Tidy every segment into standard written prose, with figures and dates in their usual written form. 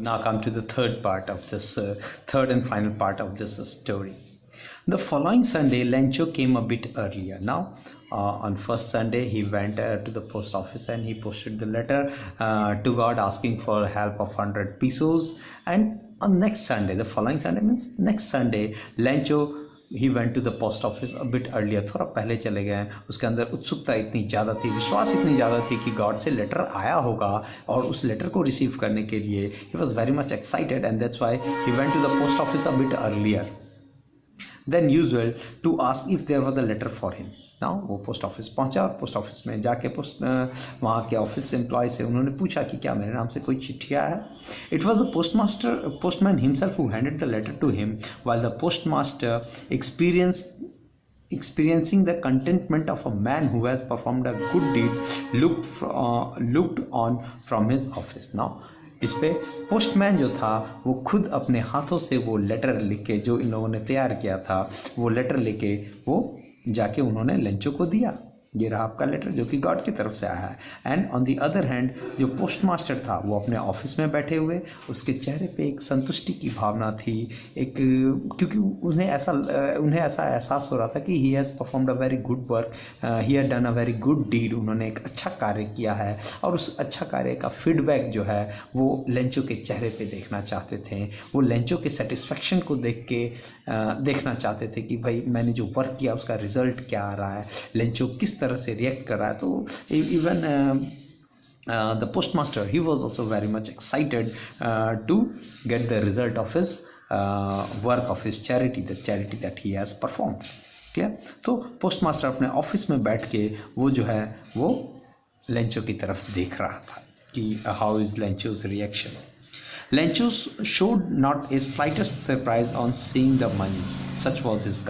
now come to the third and final part of this story. The following Sunday, Lencho came a bit earlier. Now, on first Sunday, he went to the post office and he posted the letter to God asking for help of 100 pesos. And on next Sunday, the following Sunday means next Sunday, Lencho he went to the post office a bit earlier, थोड़ा पहले चले गए. उसके अंदर उत्सुकता इतनी ज़्यादा थी, विश्वास इतनी ज़्यादा थी कि गॉड से लेटर आया होगा और उस लेटर को रिसीव करने के लिए he was very much excited and that's why he went to the post office a bit earlier than usual to ask if there was a letter for him. Now वो post office पहुंचा और post office में जाके वहाँ के office employ से उन्होंने पूछा कि क्या मेरे नाम से कोई चिट्ठी आया है. It was the postman himself who handed the letter to him, while the postmaster experiencing the contentment of a man who has performed a good deed looked on from his office. Now इस पे postman जो था वो खुद अपने हाथों से वो लेटर लिख के, जो इन लोगों ने तैयार किया था, वो लेटर लेके वो जाके उन्होंने लेंचो को दिया. ये रहा आपका लेटर जो कि गॉड की तरफ से आया है. And on the other hand जो पोस्टमास्टर था वो अपने ऑफिस में बैठे हुए, उसके चेहरे पे एक संतुष्टि की भावना थी, क्योंकि उन्हें ऐसा एहसास हो रहा था कि he has performed a very good work, he had done a very good deed. उन्होंने एक अच्छा कार्य किया है और उस अच्छा कार्य का फीडबैक जो है वो लेंचो के चेहरे पे देखना चाहते थे. वो लेंचो के सेटिस्फेक्शन को देखना चाहते थे कि भाई मैंने जो वर्क किया उसका रिजल्ट क्या आ रहा है, लेंचो किस तरह से रिएक्ट कर रहा है. तो even the postmaster, he was also very much excited to get the result of his work, of his charity, the charity that he has performed. ठीक है. तो पोस्टमास्टर अपने ऑफिस में बैठ के वो जो है वो लेंचो की तरफ देख रहा था कि how is Lencho's reaction. Lencho showed not a slightest surprise on seeing the money. Such was his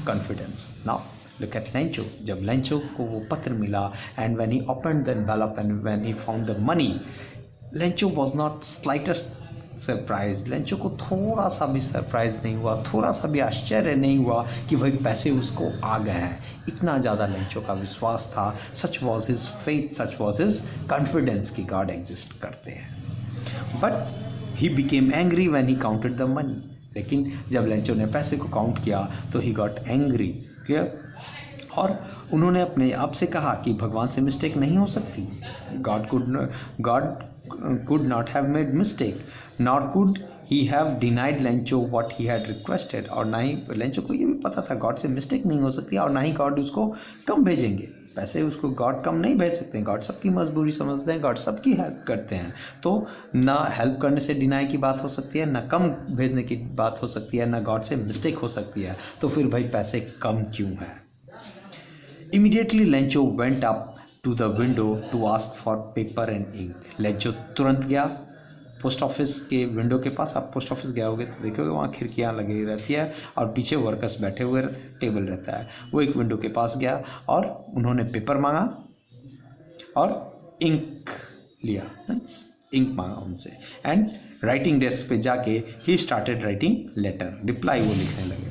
confidence. Now look at Lencho. जब लेंचो को वो पत्र मिला and when he opened the envelope and when he found the money, Lencho was not slightest surprised. Lencho को थोड़ा सा भी surprise नहीं हुआ, थोड़ा सा भी आश्चर्य नहीं हुआ कि भाई पैसे उसको आ गए हैं. इतना ज़्यादा लेंचो का विश्वास था. Such was his faith, such was his confidence कि गॉड एग्जिस्ट करते हैं. But he became angry when he counted the money. लेकिन जब लेंचो ने पैसे को काउंट किया तो he got angry. क्लियर. और उन्होंने अपने आप से कहा कि भगवान से मिस्टेक नहीं हो सकती. God could not have made mistake, nor could he have denied Lencho what he had requested. और ना ही लेंचो को ये भी पता था गॉड से मिस्टेक नहीं हो सकती और ना ही गॉड उसको कम भेजेंगे. पैसे उसको गॉड कम नहीं भेज सकते हैं. गॉड सबकी मजबूरी समझते हैं, गॉड सबकी हेल्प करते हैं. तो ना हेल्प करने से डिनाई की बात हो सकती है, ना कम भेजने की बात हो सकती है, ना गॉड से मिस्टेक हो सकती है. तो फिर भाई पैसे कम क्यों है. Immediately Lencho went up to the window to ask for paper and ink. Lencho तुरंत गया पोस्ट ऑफिस के विंडो के पास. आप पोस्ट ऑफिस गए होगे तो देखोगे वहाँ खिड़कियाँ लगी रहती है और पीछे वर्कर्स बैठे हुए टेबल रहता है. वो एक विंडो के पास गया और उन्होंने पेपर मांगा और इंक लिया, इंक मांगा उनसे. एंड राइटिंग डेस्क पे जाके he started writing letter, reply वो लिखने लगे.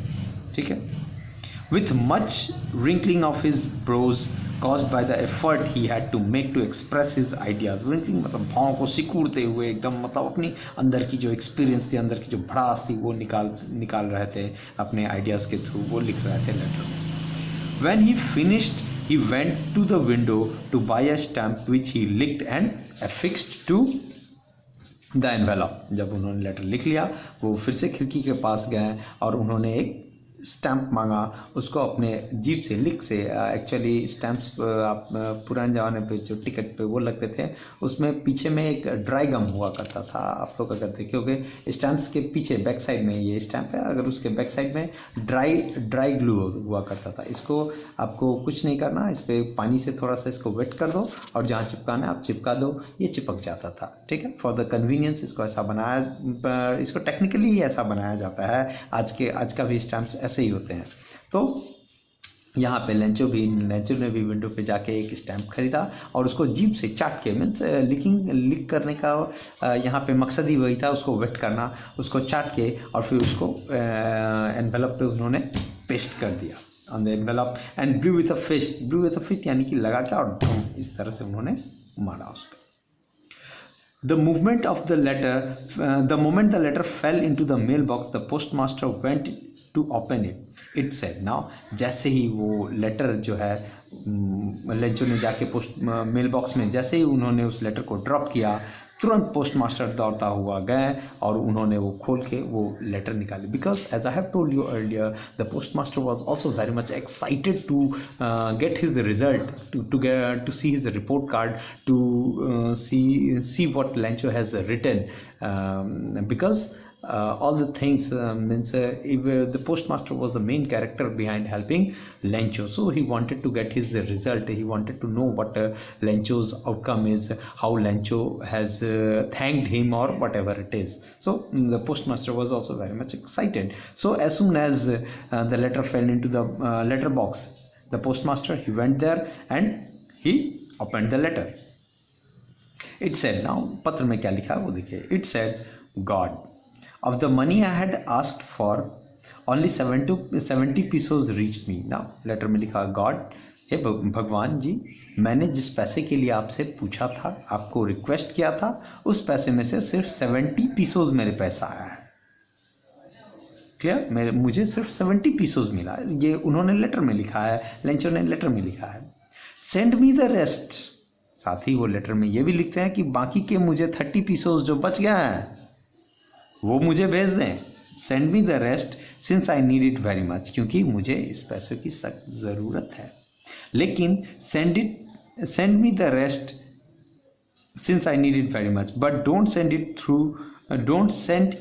ठीक है. With much wrinkling of his brows caused by the effort he had to make to express his ideas. Wrinkling मतलब भावों को सिकुड़ते हुए एकदम, मतलब अपनी अंदर की जो एक्सपीरियंस थी, अंदर की जो भड़ास थी वो निकाल रहे थे अपने आइडियाज के थ्रू. वो लिख रहे थे letter. When he finished, he went to the window to buy a stamp which he licked and affixed to the envelope. जब उन्होंने लेटर लिख लिया वो फिर से खिड़की के पास गए और उन्होंने एक स्टैम्प मांगा. उसको अपने जीप से लिख से, एक्चुअली स्टैम्प्स आप पुराने ज़माने पे जो टिकट पे वो लगते थे उसमें पीछे में एक ड्राई गम हुआ करता था. आप लोग अगर देखे होगे स्टैम्प्स के पीछे बैक साइड में ये स्टैम्प है, अगर उसके बैक साइड में ड्राई ग्लू हुआ करता था. इसको आपको कुछ नहीं करना, इस पर पानी से थोड़ा सा इसको वेट कर दो और जहाँ चिपकाना है आप चिपका दो, ये चिपक जाता था. ठीक है. फॉर द कन्वीनियंस इसको ऐसा बनाया, इसको टेक्निकली ही ऐसा बनाया जाता है. आज का भी स्टैम्प्स ऐसे ही होते हैं. तो यहाँ पे लेंचो ने भी विंडो पे जाके एक स्टैम्प खरीदा और उसको जीप से चाट के, मीन्स लिख करने का यहाँ पे मकसद ही वही था, उसको वेट करना, उसको चाट के और फिर उसको एनवेलप पे उन्होंने पेस्ट कर दिया on the envelope and blew with a fist यानी कि लगा के और इस तरह से उन्होंने मारा उस पर. The moment the letter fell into the mailbox, the postmaster went to open it. It said, now जैसे ही वो लेटर जो है लेंचो ने जाके मेल बॉक्स में जैसे ही उन्होंने उस लेटर को ड्रॉप किया, तुरंत पोस्टमास्टर दौड़ता हुआ गए और उन्होंने वो खोल के वो लेटर निकाली. Because as I have told you earlier, the postmaster was also very much excited to get his result, to see his report card, to see what Lencho has written, because all the things means the postmaster was the main character behind helping Lencho, so he wanted to get his result. He wanted to know what Lencho's outcome is, how Lencho has thanked him or whatever it is. So the postmaster was also very much excited. So as soon as the letter fell into the letter box, the postmaster, he went there and he opened the letter. It said, now पत्र में क्या लिखा है वो देखिए. It said, God, of the money I had asked for, only 70 pesos reached me. Now letter में लिखा, God, हे भगवान जी, मैंने जिस पैसे के लिए आपसे पूछा था, आपको रिक्वेस्ट किया था, उस पैसे में से सिर्फ 70 पीसोज मेरे पैसा आया है. क्लियर? मुझे सिर्फ 70 पीसोज मिला. ये उन्होंने लेटर में लिखा है, लेंचो ने लेटर में लिखा है. Send me the rest. साथ ही वो लेटर में ये भी लिखते हैं कि बाकी के मुझे 30 पीसोज जो बच गया है वो मुझे भेज दें. Send me the rest since I need it very much, क्योंकि मुझे इस पैसे की सख्त ज़रूरत है. लेकिन send me the rest since I need it very much, but don't send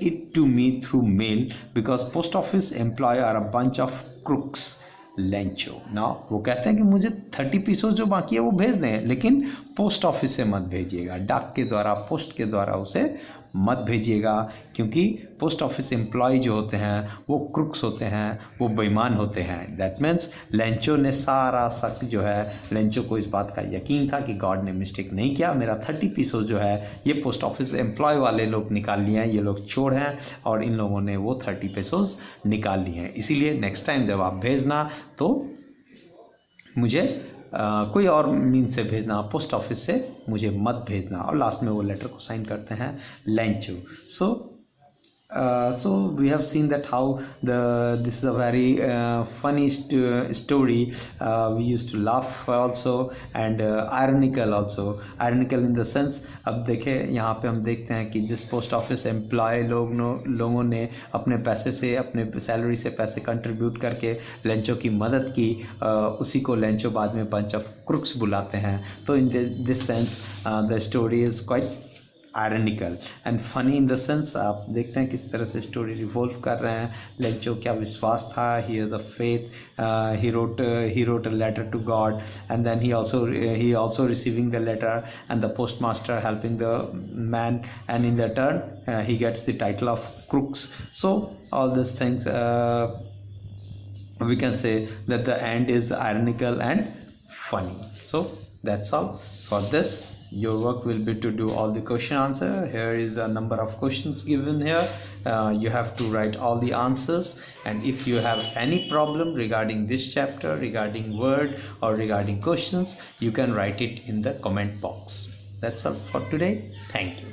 it to me through mail, because post office employ are a bunch of crooks. Lencho. ना वो कहते हैं कि मुझे 30 पीसों जो बाकी है वो भेज दें, लेकिन पोस्ट ऑफिस से मत भेजिएगा, डाक के द्वारा, पोस्ट के द्वारा उसे मत भेजिएगा, क्योंकि पोस्ट ऑफिस एम्प्लॉय जो होते हैं वो क्रुक्स होते हैं, वो बेईमान होते हैं. दैट मीन्स लेंचो ने सारा शक जो है, लेंचो को इस बात का यकीन था कि गॉड ने मिस्टेक नहीं किया, मेरा 30 पीसों जो है ये पोस्ट ऑफिस एम्प्लॉय वाले लोग निकाल लिए हैं, ये लोग चोर हैं और इन लोगों ने वो 30 पीसों निकाल लिए हैं. इसीलिए नेक्स्ट टाइम जब आप भेजना तो मुझे कोई और मीन से भेजना, पोस्ट ऑफिस से मुझे मत भेजना. और लास्ट में वो लेटर को साइन करते हैं Lencho. So we have seen that how this is a very funny story. We used to laugh also and ironical also. Ironical in the sense, अब देखें यहाँ पे हम देखते हैं कि जिस पोस्ट ऑफिस एम्प्लॉय लोगों ने अपने पैसे से, अपने सैलरी से पैसे कंट्रीब्यूट करके लेंचो की मदद की, उसी को लेंचो बाद में बंच ऑफ क्रुक्स बुलाते हैं. तो in this sense the story is quite ironical and funny in the sense. आप देखते हैं किस तरह से स्टोरी रिवॉल्व कर रहे हैं. लेंचो क्या विश्वास था, he has a faith, he wrote a letter to God, and then he also receiving the letter, and the postmaster helping the man, and in the turn he gets the title of crooks. So all these things we can say that the end is ironical and funny. So that's all for this. Your work will be to do all the question answer. Here is the number of questions given here. You have to write all the answers, and if you have any problem regarding this chapter, regarding word or regarding questions, you can write it in the comment box. That's all for today. Thank you.